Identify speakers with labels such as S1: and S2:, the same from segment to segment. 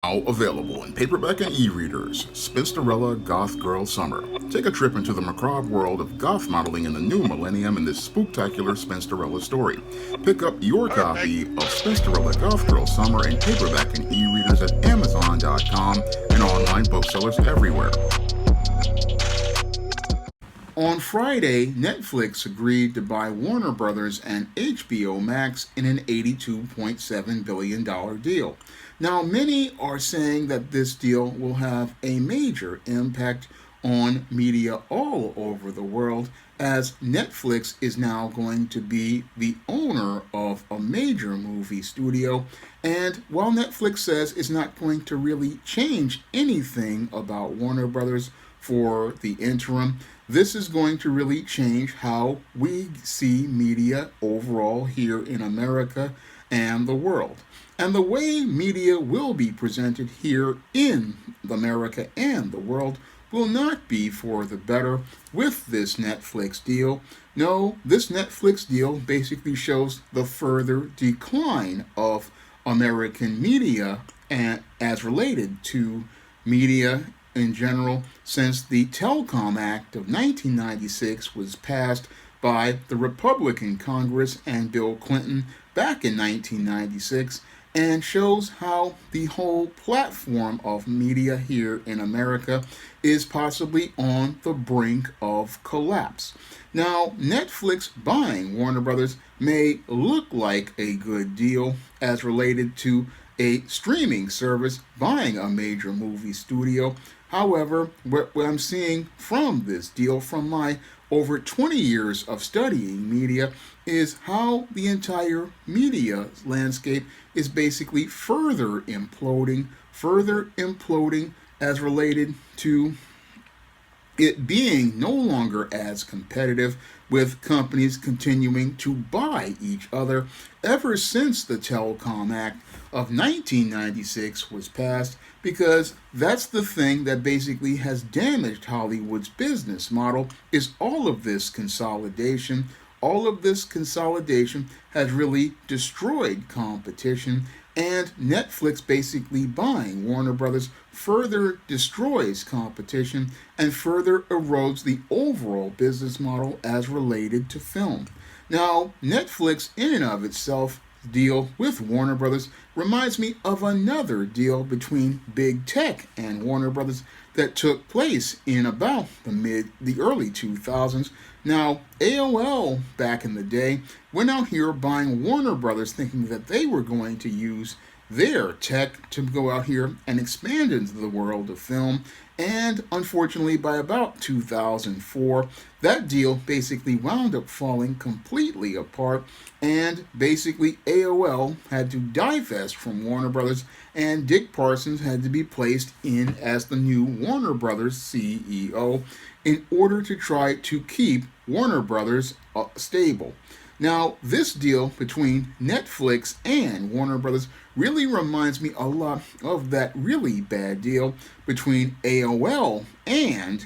S1: Now available in paperback and e-readers, Spinsterella Goth Girl Summer. Take a trip into the macabre world of goth modeling in the new millennium in this spooktacular Spinsterella story. Pick up your copy of Spinsterella Goth Girl Summer in paperback and e-readers at Amazon.com and online booksellers everywhere. On Friday, Netflix agreed to buy Warner Brothers and HBO Max in an $82.7 billion deal. Now, many are saying that this deal will have a major impact on media all over the world, as Netflix is now going to be the owner of a major movie studio. And while Netflix says it's not going to really change anything about Warner Brothers for the interim, this is going to really change how we see media overall here in America and the world. And the way media will be presented here in America and the world will not be for the better with this Netflix deal. No, this Netflix deal basically shows the further decline of American media and as related to media in general since the Telecom Act of 1996 was passed by the Republican Congress and Bill Clinton back in 1996, and shows how the whole platform of media here in America is possibly on the brink of collapse. Now, Netflix buying Warner Brothers may look like a good deal as related to a streaming service buying a major movie studio. However, what I'm seeing from this deal, from my over 20 years of studying media, is how the entire media landscape is basically further imploding as related to it being no longer as competitive, with companies continuing to buy each other ever since the Telecom Act of 1996 was passed, because that's the thing that basically has damaged Hollywood's business model, is all of this consolidation. All of this consolidation has really destroyed competition, and Netflix basically buying Warner Brothers further destroys competition and further erodes the overall business model as related to film. Now, Netflix in and of itself deal with Warner Brothers reminds me of another deal between Big Tech and Warner Brothers that took place in about the early 2000s. Now, AOL back in the day went out here buying Warner Brothers, thinking that they were going to use their tech to go out here and expand into the world of film. And unfortunately, by about 2004, that deal basically wound up falling completely apart, and basically AOL had to divest from Warner Brothers, and Dick Parsons had to be placed in as the new Warner Brothers CEO in order to try to keep Warner Brothers stable. Now, this deal between Netflix and Warner Brothers really reminds me a lot of that really bad deal between AOL and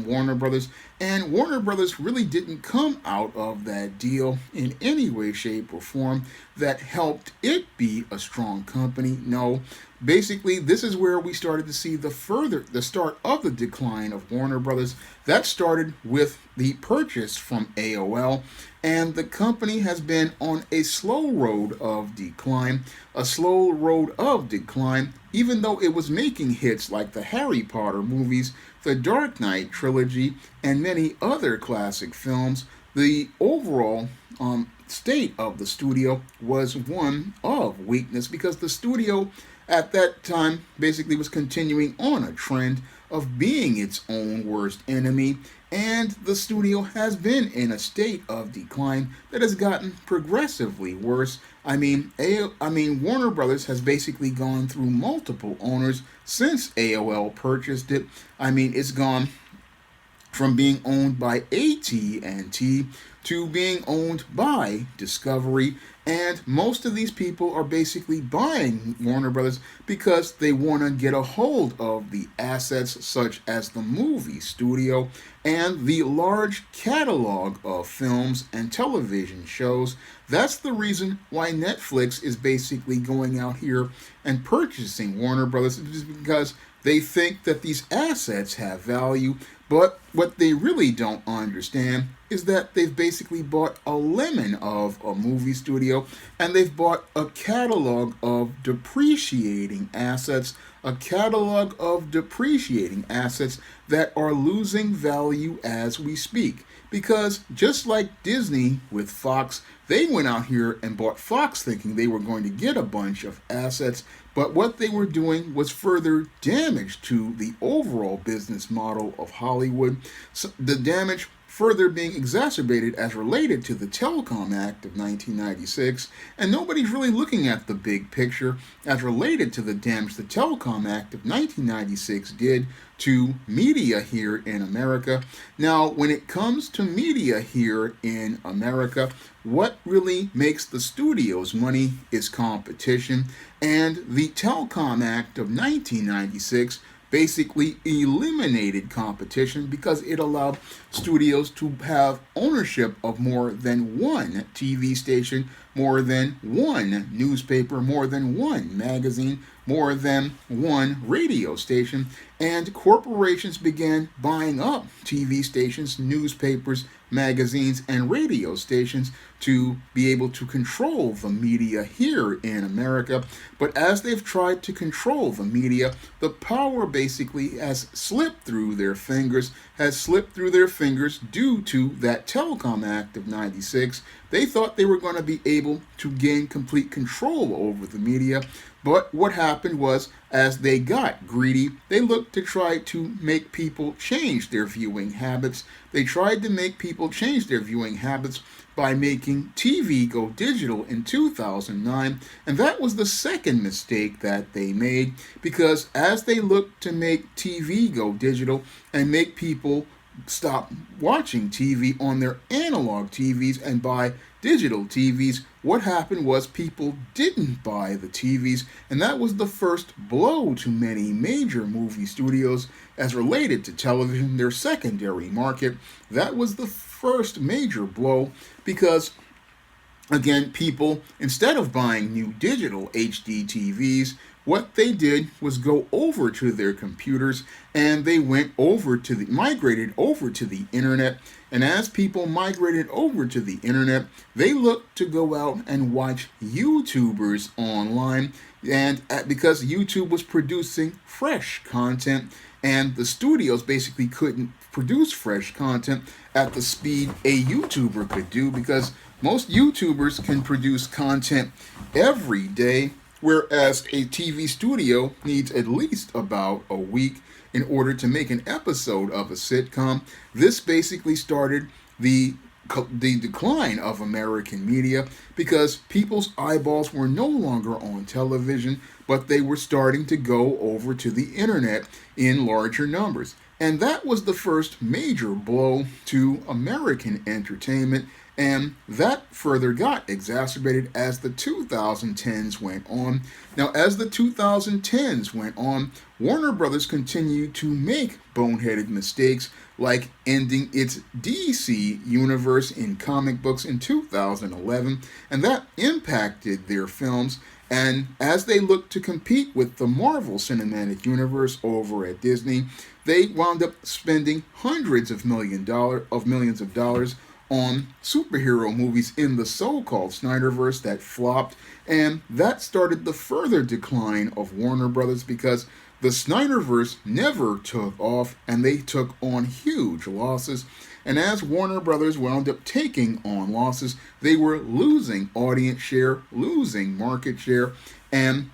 S1: Warner Brothers. And Warner Brothers really didn't come out of that deal in any way, shape, or form that helped it be a strong company. No, basically, this is where we started to see the start of the decline of Warner Brothers. That started with the purchase from AOL, and the company has been on a slow road of decline, even though it was making hits like the Harry Potter movies, the Dark Knight trilogy, and many other classic films. The overall state of the studio was one of weakness, because the studio at that time basically was continuing on a trend of being its own worst enemy, and the studio has been in a state of decline that has gotten progressively worse. I mean, Warner Brothers has basically gone through multiple owners since AOL purchased it. I mean, it's gone from being owned by AT&T to being owned by Discovery, And most of these people are basically buying Warner Brothers because they want to get a hold of the assets such as the movie studio and the large catalog of films and television shows. That's the reason why Netflix is basically going out here and purchasing Warner Brothers, is because they think that these assets have value, but what they really don't understand is that they've basically bought a lemon of a movie studio, and they've bought a catalog of depreciating assets, that are losing value as we speak. Because just like Disney with Fox, they went out here and bought Fox thinking they were going to get a bunch of assets, but what they were doing was further damage to the overall business model of Hollywood. So the damage further being exacerbated as related to the Telecom Act of 1996, and nobody's really looking at the big picture as related to the damage the Telecom Act of 1996 did to media here in America. Now, when it comes to media here in America, what really makes the studios money is competition, and the Telecom Act of 1996 basically eliminated competition because it allowed studios to have ownership of more than one TV station, more than one newspaper, more than one magazine, more than one radio station, and corporations began buying up TV stations, newspapers, magazines, and radio stations to be able to control the media here in America. But as they've tried to control the media, the power basically has slipped through their fingers, due to that Telecom Act of 96. They thought they were going to be able to gain complete control over the media, but what happened was, as they got greedy, they looked to try to make people change their viewing habits. They tried to make people change their viewing habits by making TV go digital in 2009, and that was the second mistake that they made, because as they looked to make TV go digital and make people stop watching TV on their analog TVs and buy digital TVs, what happened was people didn't buy the TVs, and that was the first blow to many major movie studios as related to television, their secondary market. That was the first major blow because, again, people, instead of buying new digital HD TVs, what they did was go over to their computers and they migrated over to the internet. And as people migrated over to the internet, they looked to go out and watch YouTubers online, and because YouTube was producing fresh content, and the studios basically couldn't produce fresh content at the speed a YouTuber could do, because most YouTubers can produce content every day, whereas a TV studio needs at least about a week in order to make an episode of a sitcom. This basically started the decline of American media because people's eyeballs were no longer on television, but they were starting to go over to the internet in larger numbers. And that was the first major blow to American entertainment, and that further got exacerbated as the 2010s went on. Now, as the 2010s went on, Warner Brothers continued to make boneheaded mistakes, like ending its DC universe in comic books in 2011, and that impacted their films. And as they looked to compete with the Marvel Cinematic Universe over at Disney, they wound up spending hundreds of millions of dollars on superhero movies in the so-called Snyderverse that flopped, and that started the further decline of Warner Brothers because the Snyderverse never took off and they took on huge losses. And as Warner Brothers wound up taking on losses, they were losing audience share, losing market share, and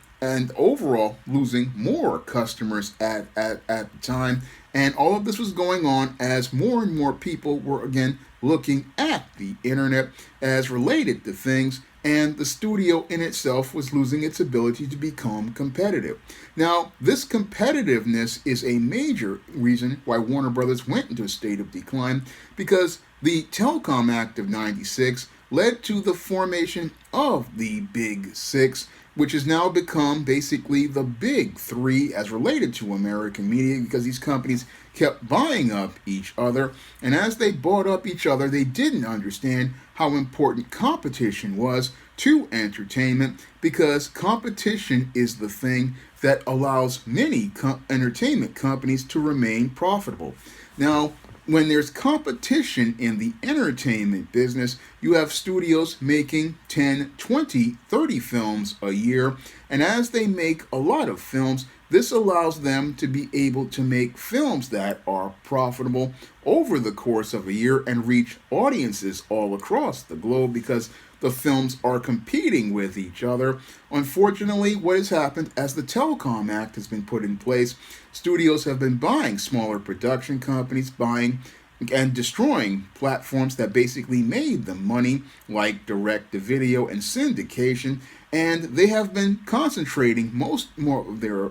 S1: overall losing more customers at the time. And all of this was going on as more and more people were again looking at the internet as related to things, and the studio in itself was losing its ability to become competitive. Now, this competitiveness is a major reason why Warner Brothers went into a state of decline, because the Telecom Act of 96 led to the formation of the Big Six, which has now become basically the Big Three as related to American media because these companies kept buying up each other. And as they bought up each other, they didn't understand how important competition was to entertainment because competition is the thing that allows many entertainment companies to remain profitable. Now, when there's competition in the entertainment business, you have studios making 10, 20, 30 films a year. And as they make a lot of films, this allows them to be able to make films that are profitable over the course of a year and reach audiences all across the globe because the films are competing with each other. Unfortunately, what has happened as the Telecom Act has been put in place, studios have been buying smaller production companies, buying and destroying platforms that basically made them money, like direct-to-video and syndication, and they have been concentrating more of their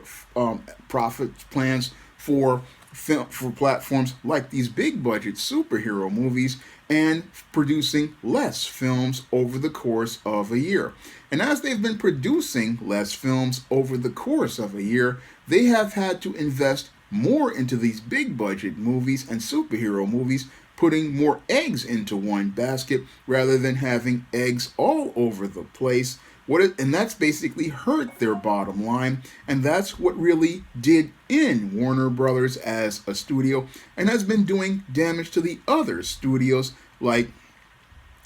S1: profit plans for platforms like these big budget superhero movies and producing less films over the course of a year. And as they've been producing less films over the course of a year, they have had to invest more into these big budget movies and superhero movies, putting more eggs into one basket rather than having eggs all over the place. And that's basically hurt their bottom line, and that's what really did in Warner Brothers as a studio and has been doing damage to the other studios like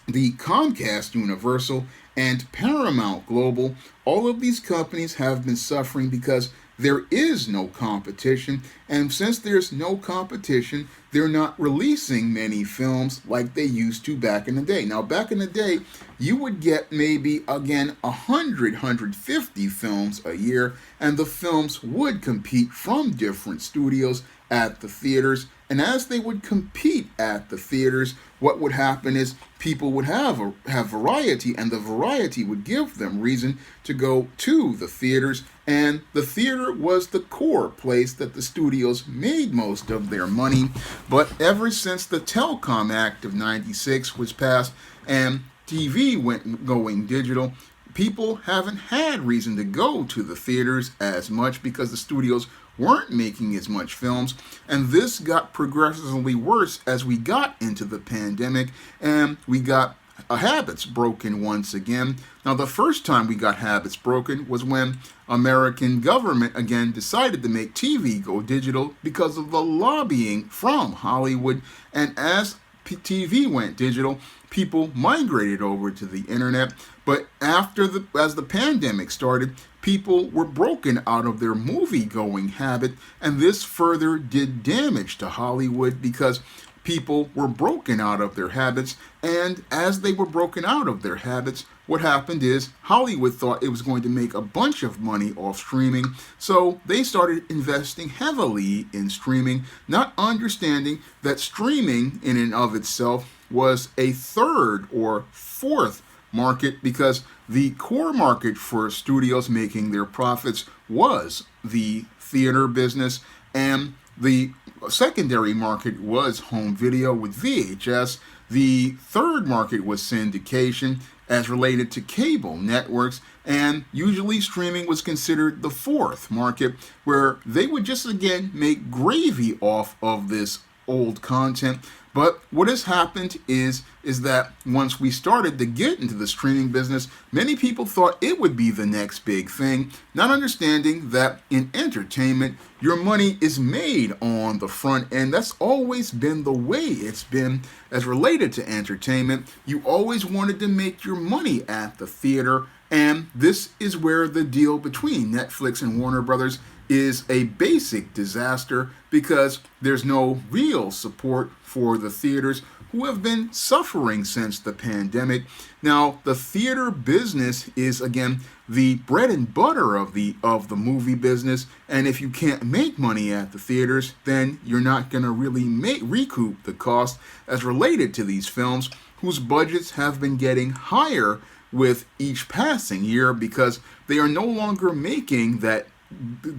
S1: the Comcast Universal and Paramount Global. All of these companies have been suffering because there is no competition, and since there's no competition, they're not releasing many films like they used to back in the day. Now, back in the day, you would get maybe, again, 150 films a year, and the films would compete from different studios at the theaters. And as they would compete at the theaters, what would happen is people would have variety, and the variety would give them reason to go to the theaters. And the theater was the core place that the studios made most of their money. But ever since the Telecom Act of '96 was passed and TV went going digital, people haven't had reason to go to the theaters as much because the studios weren't making as much films, and this got progressively worse as we got into the pandemic and we got habits broken once again. Now, the first time we got habits broken was when American government again decided to make TV go digital because of the lobbying from Hollywood, and as TV went digital, people migrated over to the internet. But as the pandemic started, people were broken out of their movie-going habit, and this further did damage to Hollywood because people were broken out of their habits, and as they were broken out of their habits, what happened is Hollywood thought it was going to make a bunch of money off streaming, so they started investing heavily in streaming, not understanding that streaming in and of itself was a third or fourth market because the core market for studios making their profits was the theater business, and the secondary market was home video with VHS. The third market was syndication as related to cable networks, and usually streaming was considered the fourth market, where they would just again make gravy off of this old content. But what has happened is that once we started to get into the streaming business, many people thought it would be the next big thing, not understanding that in entertainment, your money is made on the front end. That's always been the way it's been as related to entertainment. You always wanted to make your money at the theater, and this is where the deal between Netflix and Warner Brothers is a basic disaster because there's no real support for the theaters who have been suffering since the pandemic. Now, the theater business is again the bread and butter of the movie business, and if you can't make money at the theaters, then you're not going to really recoup the cost as related to these films whose budgets have been getting higher with each passing year because they are no longer making that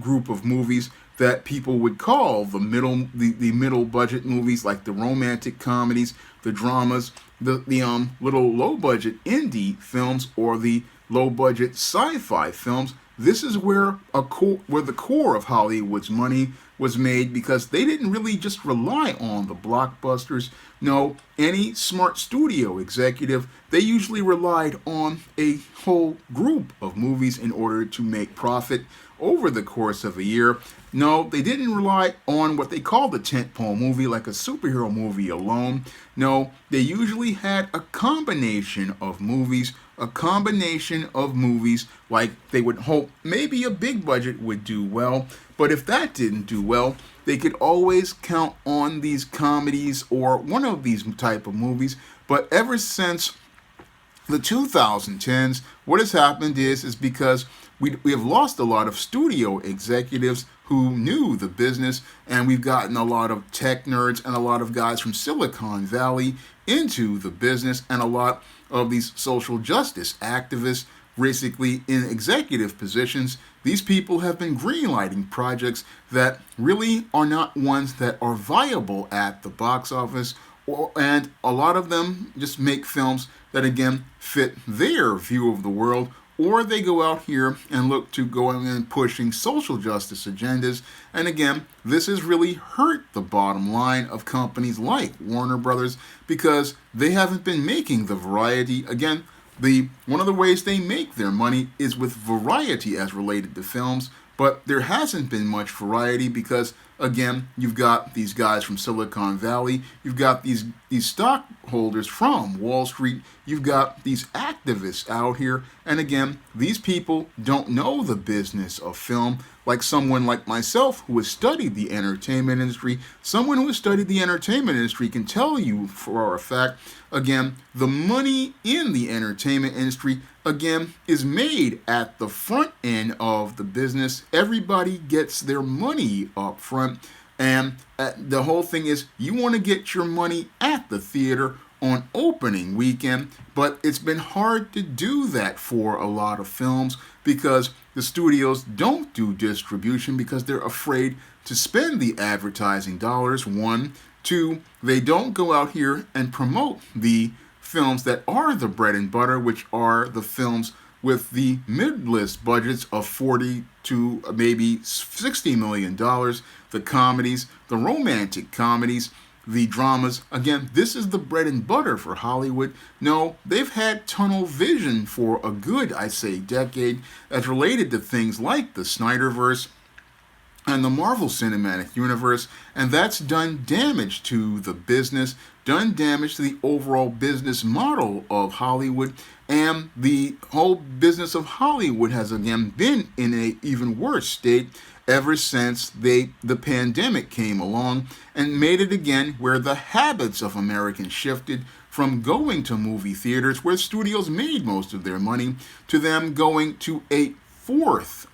S1: group of movies that people would call the middle budget movies, like the romantic comedies, the dramas, the little low budget indie films or the low budget sci-fi films. This is where where the core of Hollywood's money was made, because they didn't really just rely on the blockbusters. No, any smart studio executive, they usually relied on a whole group of movies in order to make profit over the course of a year. No, they didn't rely on what they call the tentpole movie, like a superhero movie alone. No, they usually had a combination of movies, like they would hope maybe a big budget would do well, but if that didn't do well, they could always count on these comedies or one of these type of movies. But ever since the 2010s, what has happened is because we have lost a lot of studio executives who knew the business, and we've gotten a lot of tech nerds and a lot of guys from Silicon Valley into the business, and a lot of these social justice activists basically in executive positions. These people have been greenlighting projects that really are not ones that are viable at the box office, and a lot of them just make films that again fit their view of the world, or they go out here and look to going and pushing social justice agendas. And again, this has really hurt the bottom line of companies like Warner Brothers, because they haven't been making the variety. Again, one of the ways they make their money is with variety as related to films, but there hasn't been much variety because, again, you've got these guys from Silicon Valley, you've got these stockholders from Wall Street, you've got these activists out here, and again, these people don't know the business of film like someone like myself who has studied the entertainment industry. Someone who has studied the entertainment industry can tell you for a fact, again, the money in the entertainment industry, again, is made at the front end of the business. Everybody gets their money up front, and the whole thing is you want to get your money at the theater on opening weekend, but it's been hard to do that for a lot of films because the studios don't do distribution because they're afraid to spend the advertising dollars. One, two, they don't go out here and promote the films that are the bread and butter, which are the films with the mid-list budgets of $40 to maybe $60 million, the comedies, the romantic comedies, the dramas. Again, this is the bread and butter for Hollywood. No, they've had tunnel vision for a good, I say, decade as related to things like the Snyderverse and the Marvel Cinematic Universe, and that's done damage to the business, done damage to the overall business model of Hollywood, and the whole business of Hollywood has again been in an even worse state ever since the pandemic came along and made it again where the habits of Americans shifted from going to movie theaters where studios made most of their money to them going to a fourth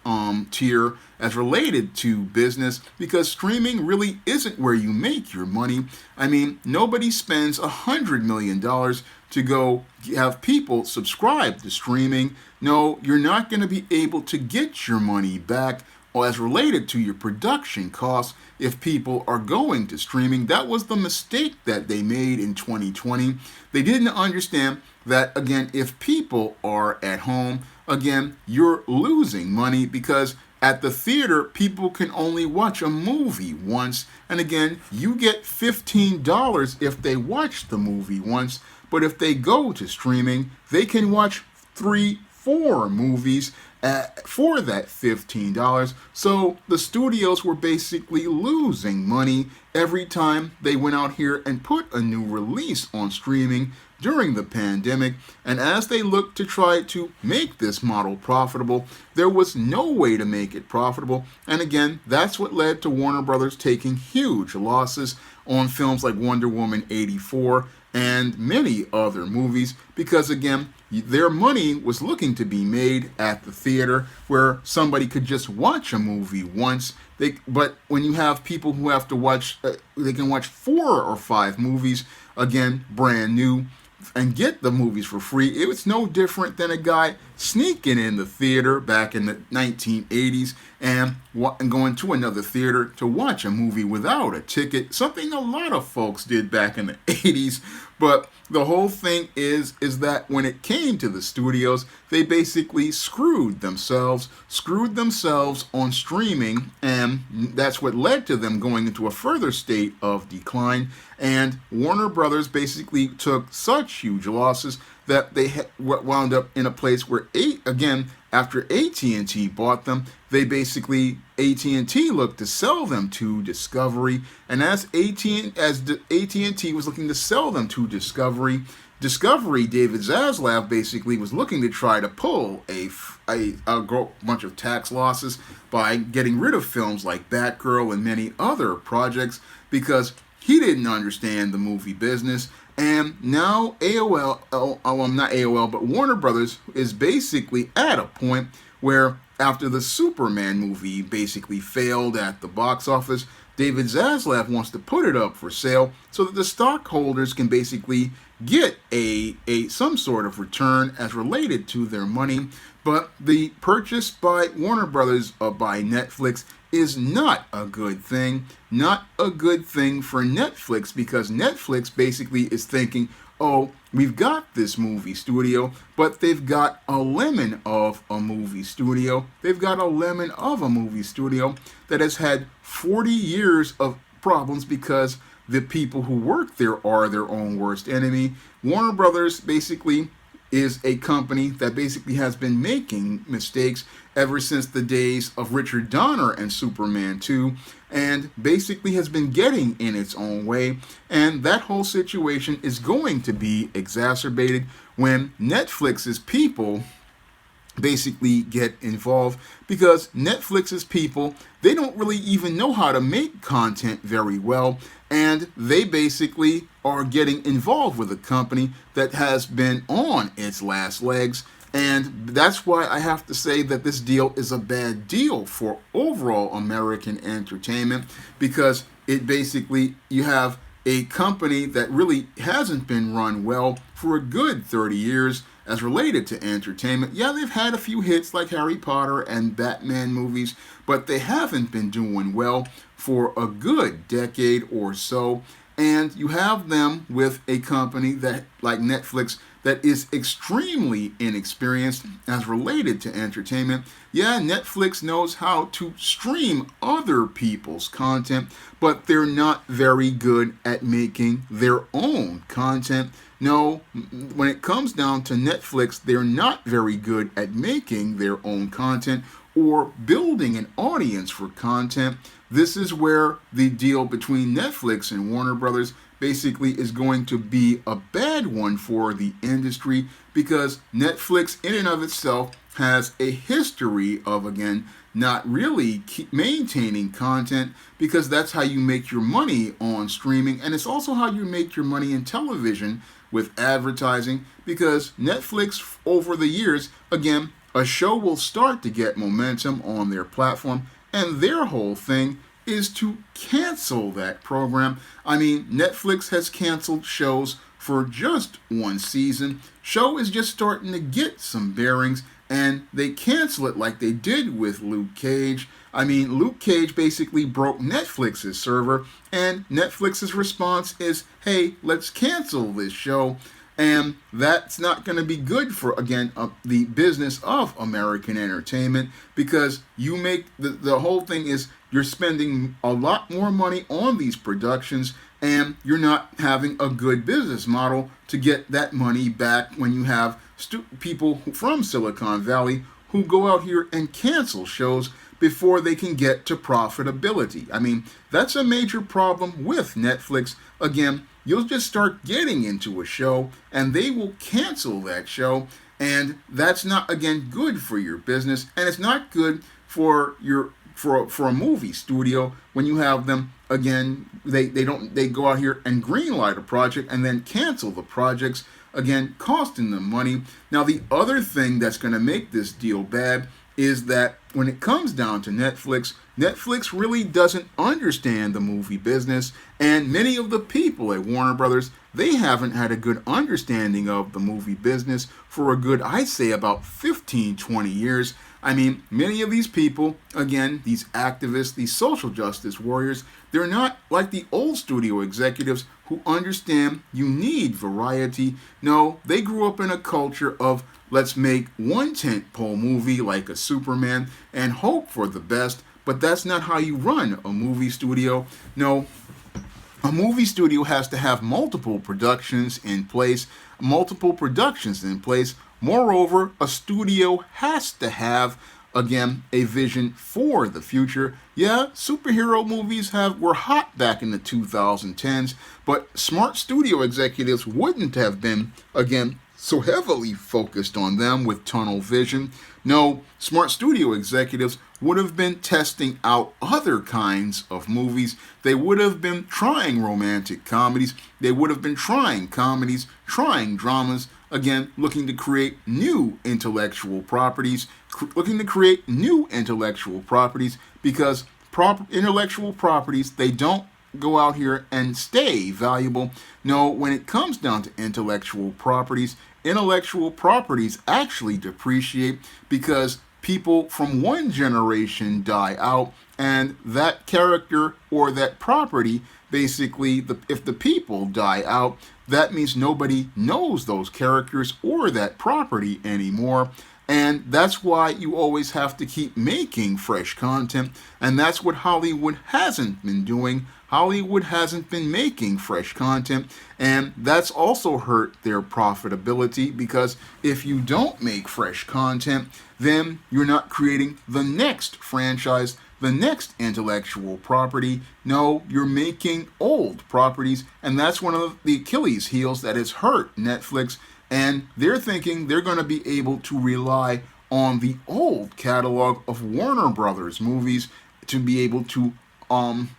S1: tier as related to business, because streaming really isn't where you make your money. I mean, nobody spends $100 million to go have people subscribe to streaming. No, you're not going to be able to get your money back as related to your production costs if people are going to streaming. That was the mistake that they made in 2020. They didn't understand that, again, if people are at home, again, you're losing money because at the theater, people can only watch a movie once. And again, you get $15 if they watch the movie once. But if they go to streaming, they can watch 3-4 movies for that $15. So the studios were basically losing money every time they went out here and put a new release on streaming during the pandemic. And as they looked to try to make this model profitable, there was no way to make it profitable. And again, that's what led to Warner Brothers taking huge losses on films like Wonder Woman 84 and many other movies, because again, their money was looking to be made at the theater where somebody could just watch a movie once. But when you have people who have to watch, they can watch 4 or 5 movies, again, brand new, and get the movies for free. It's no different than a guy sneaking in the theater back in the 1980s and going to another theater to watch a movie without a ticket, something a lot of folks did back in the 80s. But the whole thing is that when it came to the studios, they basically screwed themselves on streaming, and that's what led to them going into a further state of decline. And Warner Brothers basically took such huge losses that they wound up in a place where after AT&T bought them, they basically AT&T looked to sell them to Discovery, and as AT&T was looking to sell them to Discovery, David Zaslav basically was looking to try to pull a bunch of tax losses by getting rid of films like Batgirl and many other projects because he didn't understand the movie business. And now Warner Brothers is basically at a point where after the Superman movie basically failed at the box office, David Zaslav wants to put it up for sale so that the stockholders can basically get some sort of return as related to their money. But the purchase by Warner Brothers by Netflix is not a good thing. Not a good thing for Netflix because Netflix basically is thinking, oh, we've got this movie studio, but they've got a lemon of a movie studio. They've got a lemon of a movie studio that has had 40 years of problems because the people who work there are their own worst enemy. Warner Brothers basically is a company that basically has been making mistakes ever since the days of Richard Donner and Superman 2, and basically has been getting in its own way. And that whole situation is going to be exacerbated when Netflix's people basically get involved, because Netflix's people, they don't really even know how to make content very well, and they basically are getting involved with a company that has been on its last legs. And that's why I have to say that this deal is a bad deal for overall American entertainment, because it basically, you have a company that really hasn't been run well for a good 30 years as related to entertainment. Yeah, they've had a few hits like Harry Potter and Batman movies, but they haven't been doing well for a good decade or so. And you have them with a company that, like Netflix, that is extremely inexperienced as related to entertainment. Yeah, Netflix knows how to stream other people's content, but they're not very good at making their own content. No, when it comes down to Netflix, they're not very good at making their own content or building an audience for content. This is where the deal between Netflix and Warner Brothers basically is going to be a bad one for the industry, because Netflix in and of itself has a history of, again, not really maintaining content, because that's how you make your money on streaming, and it's also how you make your money in television with advertising, because Netflix over the years, again, a show will start to get momentum on their platform, and their whole thing is to cancel that program. I mean, Netflix has canceled shows for just one season. Show is just starting to get some bearings, and they cancel it like they did with Luke Cage. I mean, Luke Cage basically broke Netflix's server, and Netflix's response is, hey, let's cancel this show. And that's not going to be good for, again, the business of American entertainment, because you make the whole thing is you're spending a lot more money on these productions, and you're not having a good business model to get that money back when you have people from Silicon Valley who go out here and cancel shows before they can get to profitability. I mean, that's a major problem with Netflix. Again, you'll just start getting into a show and they will cancel that show, and that's not, again, good for your business, and it's not good for a movie studio when you have them, again, they go out here and greenlight a project and then cancel the projects, again, costing them money. Now, the other thing that's going to make this deal bad is that when it comes down to Netflix, Netflix really doesn't understand the movie business, and many of the people at Warner Brothers, they haven't had a good understanding of the movie business for a good, I'd say, about 15, 20 years. I mean, many of these people, again, these activists, these social justice warriors, they're not like the old studio executives who understand you need variety. No, they grew up in a culture of let's make one tentpole movie like a Superman and hope for the best, but that's not how you run a movie studio. No, a movie studio has to have multiple productions in place, Moreover, a studio has to have, again, a vision for the future. Yeah, superhero movies were hot back in the 2010s, but smart studio executives wouldn't have been, again, so heavily focused on them with tunnel vision. No, smart studio executives would have been testing out other kinds of movies. They would have been trying romantic comedies. They would have been trying comedies, trying dramas, again, looking to create new intellectual properties, because intellectual properties, they don't go out here and stay valuable. No, when it comes down to intellectual properties actually depreciate because people from one generation die out, and that character or that property, basically, if the people die out, that means nobody knows those characters or that property anymore. And that's why you always have to keep making fresh content. And that's what Hollywood hasn't been doing. Hollywood hasn't been making fresh content. And that's also hurt their profitability, because if you don't make fresh content, then you're not creating the next franchise, the next intellectual property. No, you're making old properties. And that's one of the Achilles heels that has hurt Netflix. And they're thinking they're going to be able to rely on the old catalog of Warner Brothers movies to be able to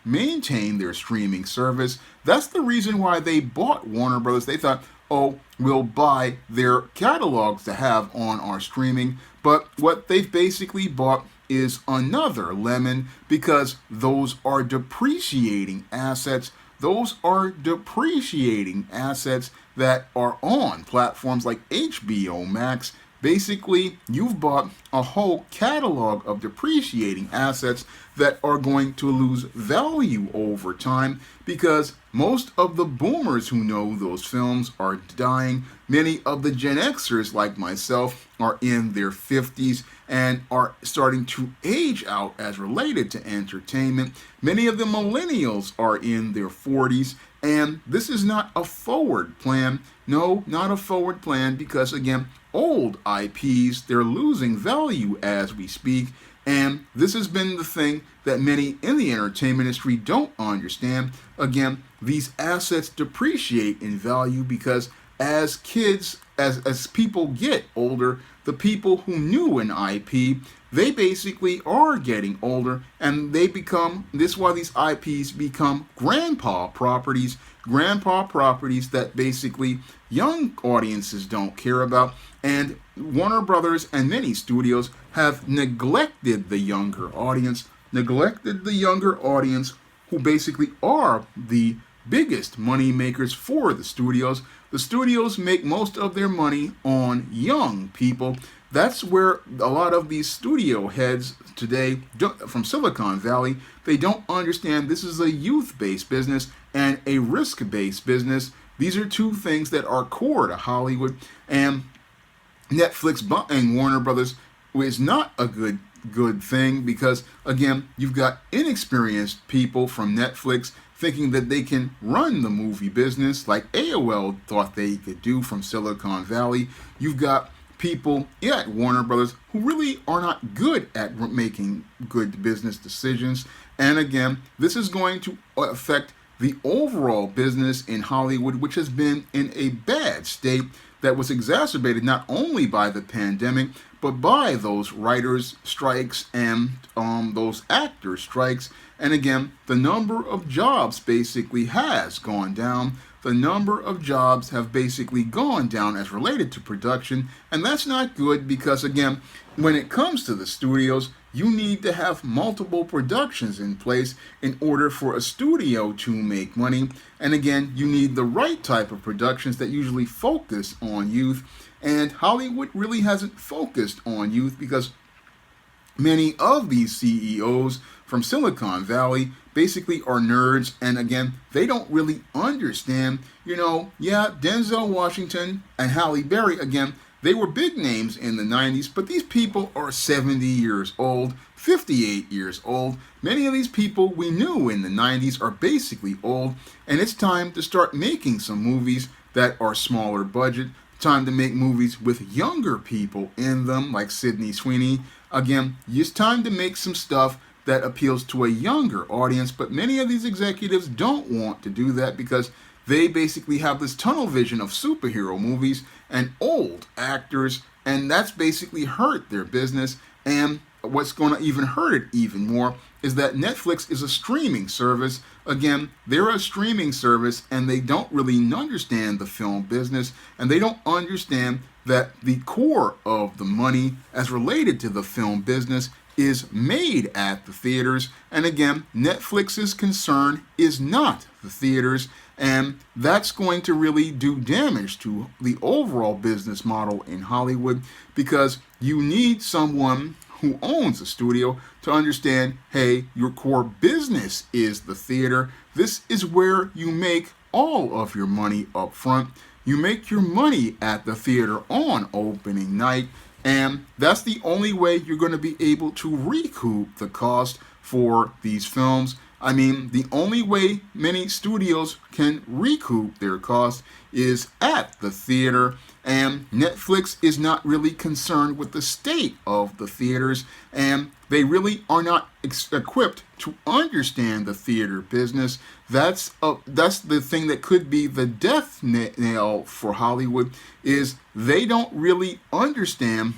S1: maintain their streaming service. That's the reason why they bought Warner Brothers. They thought, oh, we'll buy their catalogs to have on our streaming. But what they've basically bought is another lemon, because those are depreciating assets. Those are depreciating assets that are on platforms like HBO Max. Basically, you've bought a whole catalog of depreciating assets that are going to lose value over time, because most of the boomers who know those films are dying. Many of the Gen Xers, like myself, are in their 50s and are starting to age out as related to entertainment. Many of the millennials are in their 40s, and this is not a forward plan. No, not a forward plan, because again, old IPs, they're losing value as we speak. And this has been the thing that many in the entertainment industry don't understand. Again, these assets depreciate in value because as kids, as people get older, the people who knew an IP, they basically are getting older, and this is why these IPs become grandpa properties that basically young audiences don't care about. And Warner Brothers and many studios have neglected the younger audience, who basically are the biggest money makers for the studios. The studios make most of their money on young people. That's where a lot of these studio heads today from Silicon Valley, they don't understand this is a youth-based business and a risk-based business. These are two things that are core to Hollywood, and Netflix buying Warner Brothers is not a good thing, because again, you've got inexperienced people from Netflix thinking that they can run the movie business like AOL thought they could do from Silicon Valley. You've got people at Warner Brothers who really are not good at making good business decisions. And again, this is going to affect the overall business in Hollywood, which has been in a bad state, that was exacerbated not only by the pandemic, but by those writers' strikes and those actors' strikes. And again, the number of jobs basically has gone down. The number of jobs have basically gone down as related to production, and that's not good, because again, when it comes to the studios, you need to have multiple productions in place in order for a studio to make money. And again, you need the right type of productions that usually focus on youth. And Hollywood really hasn't focused on youth because many of these CEOs from Silicon Valley basically are nerds, and again, they don't really understand, yeah, Denzel Washington and Halle Berry, again, they were big names in the 90s, but these people are 70 years old, 58 years old. Many of these people we knew in the 90s are basically old, and it's time to start making some movies that are smaller budget. Time to make movies with younger people in them, like Sydney Sweeney. Again, it's time to make some stuff that appeals to a younger audience, but many of these executives don't want to do that because they basically have this tunnel vision of superhero movies and old actors, and that's basically hurt their business. And what's going to even hurt it even more is that Netflix is a streaming service. Again, they're a streaming service, and they don't really understand the film business, and they don't understand that the core of the money as related to the film business is made at the theaters. And again, Netflix's concern is not the theaters, and that's going to really do damage to the overall business model in Hollywood, because you need someone who owns a studio to understand, hey, your core business is the theater. This is where you make all of your money up front. You make your money at the theater on opening night, and that's the only way you're going to be able to recoup the cost for these films. I mean, the only way many studios can recoup their cost is at the theater, and Netflix is not really concerned with the state of the theaters, and they really are not equipped to understand the theater business. That's the thing that could be the death nail for Hollywood, is they don't really understand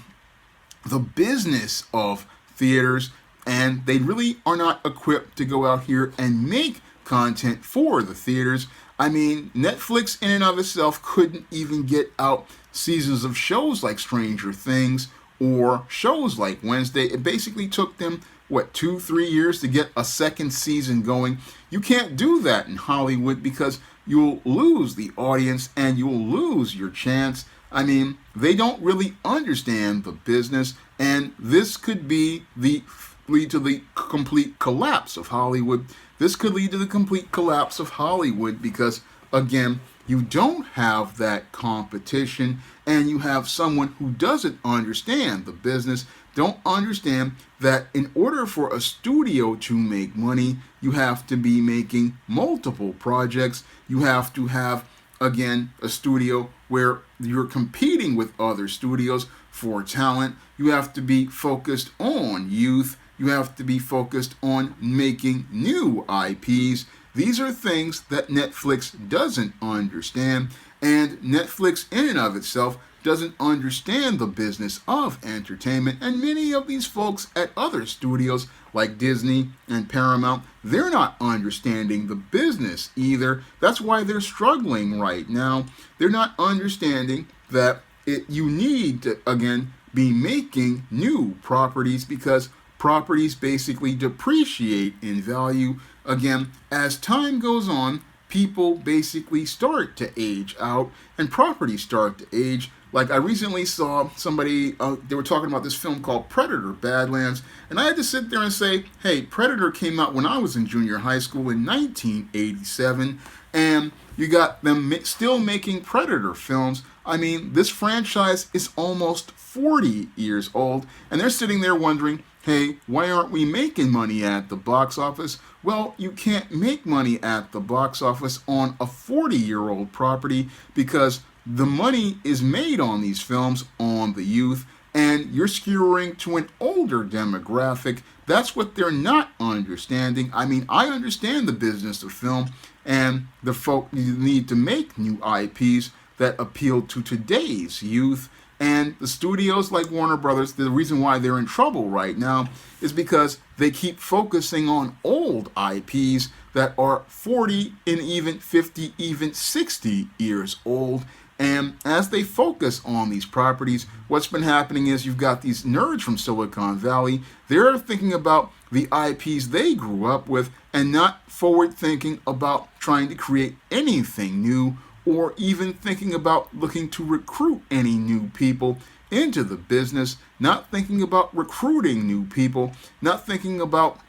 S1: the business of theaters, and they really are not equipped to go out here and make content for the theaters. I mean, Netflix in and of itself couldn't even get out seasons of shows like Stranger Things or shows like Wednesday. It basically took them, 2-3 years to get a second season going. You can't do that in Hollywood because you'll lose the audience and you'll lose your chance. I mean, they don't really understand the business, and this could lead to the complete collapse of Hollywood. This could lead to the complete collapse of Hollywood because, again, you don't have that competition, and you have someone who doesn't understand the business, don't understand that in order for a studio to make money, you have to be making multiple projects. You have to have, again, a studio where you're competing with other studios for talent. You have to be focused on youth. You have to be focused on making new IPs. These are things that Netflix doesn't understand, and Netflix in and of itself doesn't understand the business of entertainment. And many of these folks at other studios like Disney and Paramount, they're not understanding the business either. That's why they're struggling right now. They're not understanding that you need to, again, be making new properties, because properties basically depreciate in value. Again, as time goes on, people basically start to age out and properties start to age. Like, I recently saw somebody, they were talking about this film called Predator Badlands, and I had to sit there and say, hey, Predator came out when I was in junior high school in 1987, and you got them still making Predator films. I mean, this franchise is almost 40 years old, and they're sitting there wondering, hey, why aren't we making money at the box office? Well, you can't make money at the box office on a 40-year-old property because the money is made on these films on the youth, and you're skewering to an older demographic. That's what they're not understanding. I mean, I understand the business of film, and the folk need to make new IPs that appeal to today's youth. And the studios like Warner Brothers, the reason why they're in trouble right now is because they keep focusing on old IPs that are 40 and even 50, even 60 years old. And as they focus on these properties, what's been happening is you've got these nerds from Silicon Valley. They're thinking about the IPs they grew up with and not forward thinking about trying to create anything new or even thinking about looking to recruit any new people into the business, not thinking about recruiting new people, not thinking about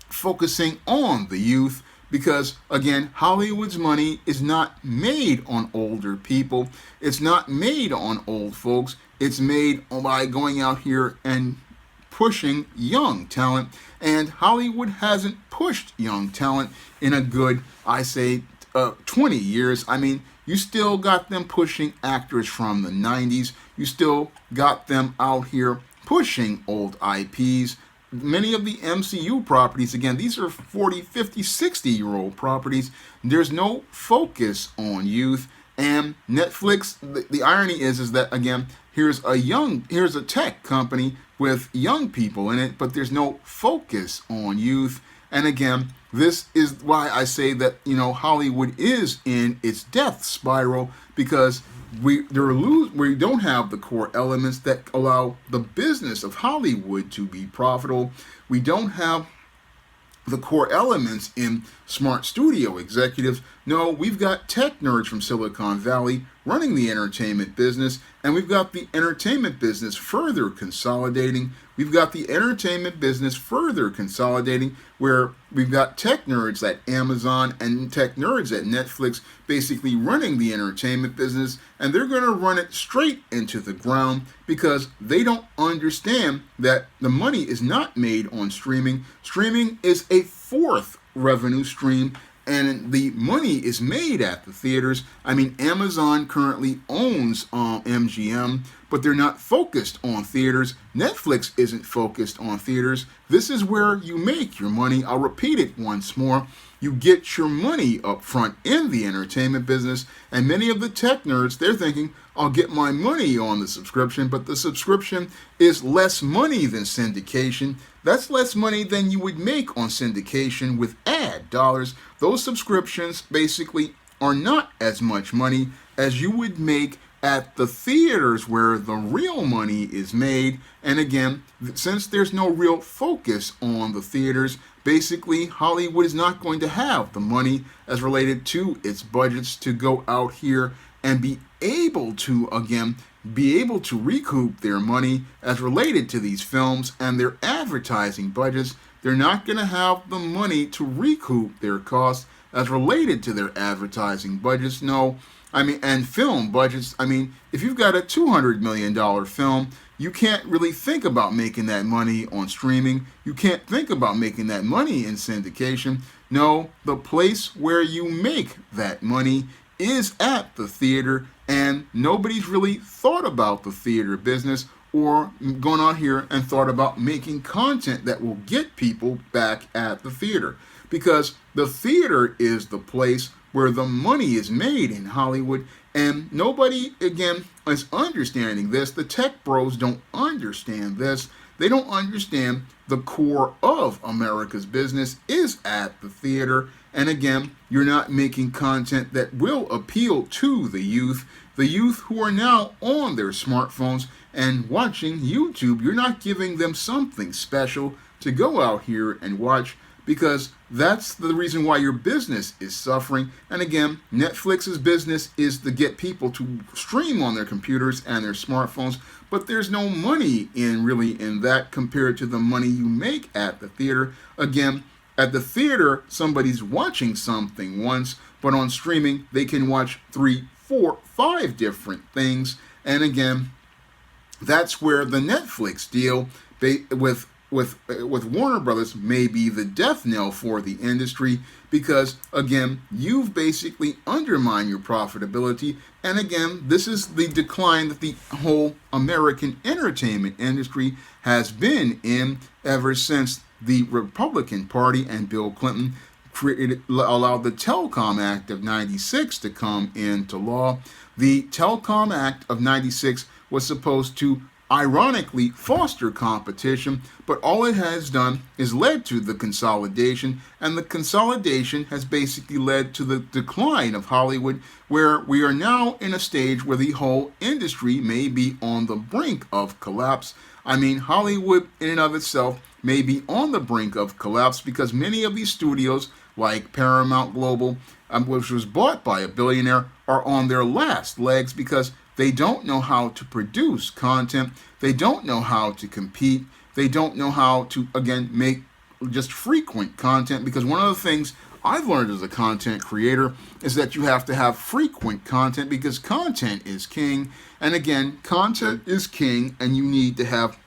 S1: focusing on the youth. Because again, Hollywood's money is not made on older people. It's not made on old folks. It's made by going out here and pushing young talent. And Hollywood hasn't pushed young talent in a good, I say, 20 years. I mean, you still got them pushing actors from the 90s. You still got them out here pushing old IPs. Many of the MCU properties, again, these are 40, 50, 60-year-old properties. There's no focus on youth. And Netflix, the irony is that, again, here's a tech company with young people in it, but there's no focus on youth. And again, this is why I say that, Hollywood is in its death spiral, because we don't have the core elements that allow the business of Hollywood to be profitable. We don't have the core elements in smart studio executives. No, we've got tech nerds from Silicon Valley running the entertainment business, and we've got the entertainment business further consolidating. We've got the entertainment business further consolidating, where we've got tech nerds at Amazon and tech nerds at Netflix basically running the entertainment business, and they're going to run it straight into the ground because they don't understand that the money is not made on streaming. Streaming is a fourth revenue stream, and the money is made at the theaters. I mean, Amazon currently owns MGM, but they're not focused on theaters. Netflix isn't focused on theaters. This is where you make your money. I'll repeat it once more. You get your money up front in the entertainment business, and many of the tech nerds, they're thinking, I'll get my money on the subscription, but the subscription is less money than syndication. That's less money than you would make on syndication with ad dollars. Those subscriptions basically are not as much money as you would make at the theaters where the real money is made. And again, since there's no real focus on the theaters, basically Hollywood is not going to have the money as related to its budgets to go out here and be able to recoup their money as related to these films and their advertising budgets. They're not going to have the money to recoup their costs as related to their advertising budgets. No, and film budgets. If you've got a $200 million film, you can't really think about making that money on streaming. You can't think about making that money in syndication. No, the place where you make that money is at the theater, and nobody's really thought about the theater business or gone out here and thought about making content that will get people back at the theater, because the theater is the place where the money is made in Hollywood, and nobody, again, is understanding this. The tech bros don't understand this. They don't understand the core of America's business is at the theater. And again, you're not making content that will appeal to the youth who are now on their smartphones and watching YouTube. You're not giving them something special to go out here and watch, because that's the reason why your business is suffering. And again, Netflix's business is to get people to stream on their computers and their smartphones, but there's no money in that compared to the money you make at the theater. Again, at the theater, somebody's watching something once, but on streaming, they can watch 3, 4, 5 different things. And again, that's where the Netflix deal with Warner Brothers may be the death knell for the industry, because again, you've basically undermined your profitability. And again, this is the decline that the whole American entertainment industry has been in ever since the Republican Party and Bill Clinton allowed the Telecom Act of 96 to come into law. The Telecom Act of 96 was supposed to ironically foster competition, but all it has done is led to the consolidation, and the consolidation has basically led to the decline of Hollywood, where we are now in a stage where the whole industry may be on the brink of collapse. I mean, Hollywood in and of itself may be on the brink of collapse because many of these studios, like Paramount Global, which was bought by a billionaire, are on their last legs because they don't know how to produce content. They don't know how to compete. They don't know how to, again, make just frequent content, because one of the things I've learned as a content creator is that you have to have frequent content because content is king. And again, content is king, and you need to have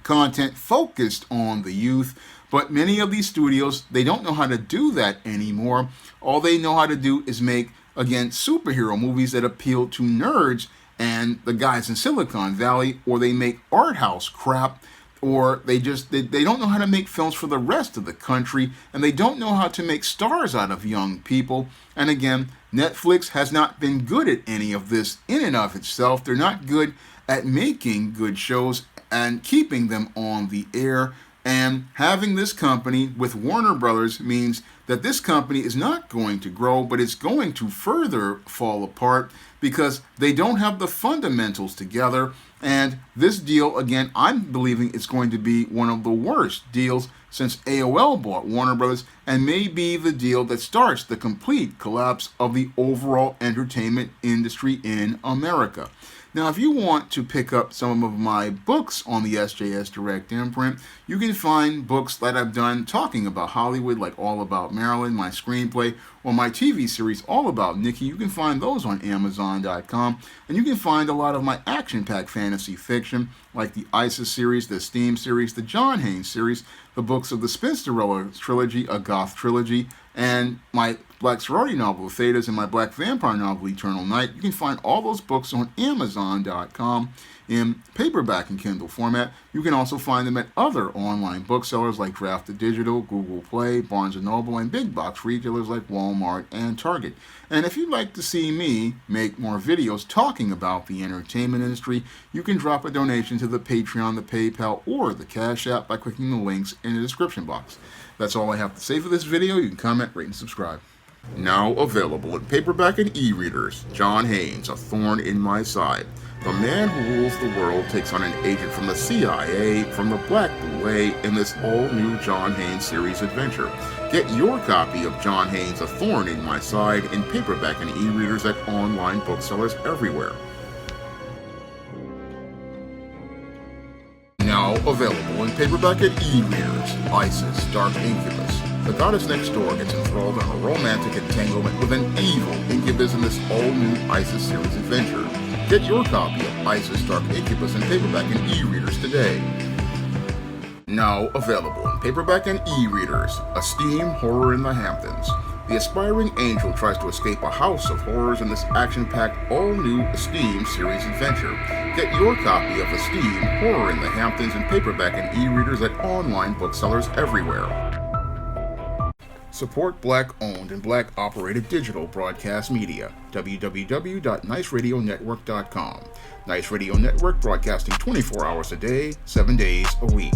S1: content focused on the youth. But many of these studios, they don't know how to do that anymore. All they know how to do is make, again, superhero movies that appeal to nerds and the guys in Silicon Valley, or they make art house crap, or they don't know how to make films for the rest of the country, and they don't know how to make stars out of young people. And again, Netflix has not been good at any of this in and of itself. They're not good at making good shows and keeping them on the air. And having this company with Warner Brothers means that this company is not going to grow, but it's going to further fall apart because they don't have the fundamentals together. And this deal, again, I'm believing it's going to be one of the worst deals since AOL bought Warner Brothers, and may be the deal that starts the complete collapse of the overall entertainment industry in America. Now, if you want to pick up some of my books on the SJS Direct imprint, you can find books that I've done talking about Hollywood, like All About Marilyn, my screenplay, or my TV series, All About Nikki. You can find those on Amazon.com. And you can find a lot of my action-packed fantasy fiction, like the ISIS series, the Esteem series, the John Haynes series, the books of the Spinsterella trilogy, a goth trilogy, and my Black sorority novel, Thetas, and my Black vampire novel, Eternal Night. You can find all those books on Amazon.com in paperback and Kindle format. You can also find them at other online booksellers like Drafted Digital, Google Play, Barnes & Noble, and big box retailers like Walmart and Target. And if you'd like to see me make more videos talking about the entertainment industry, you can drop a donation to the Patreon, the PayPal, or the Cash App by clicking the links in the description box. That's all I have to say for this video. You can comment, rate, and subscribe. Now available in paperback and e-readers, John Haynes, A Thorn in My Side. The man who rules the world takes on an agent from the CIA, from the Black Boule, in this all-new John Haynes series adventure. Get your copy of John Haynes' A Thorn in My Side in paperback and e-readers at online booksellers everywhere. Now available in paperback and e-readers, Isis, Dark Incubus. The goddess next door gets enthralled in a romantic entanglement with an evil incubus in this all-new Isis series adventure. Get your copy of Isis, Dark Incubus in paperback and e-readers today. Now available in paperback and e-readers, Esteem, Horror in the Hamptons. The aspiring angel tries to escape a house of horrors in this action-packed, all-new Esteem series adventure. Get your copy of Esteem, Horror in the Hamptons in paperback and e-readers at online booksellers everywhere. Support Black-owned and Black-operated digital broadcast media. www.niceradionetwork.com. Nice Radio Network, broadcasting 24 hours a day, 7 days a week.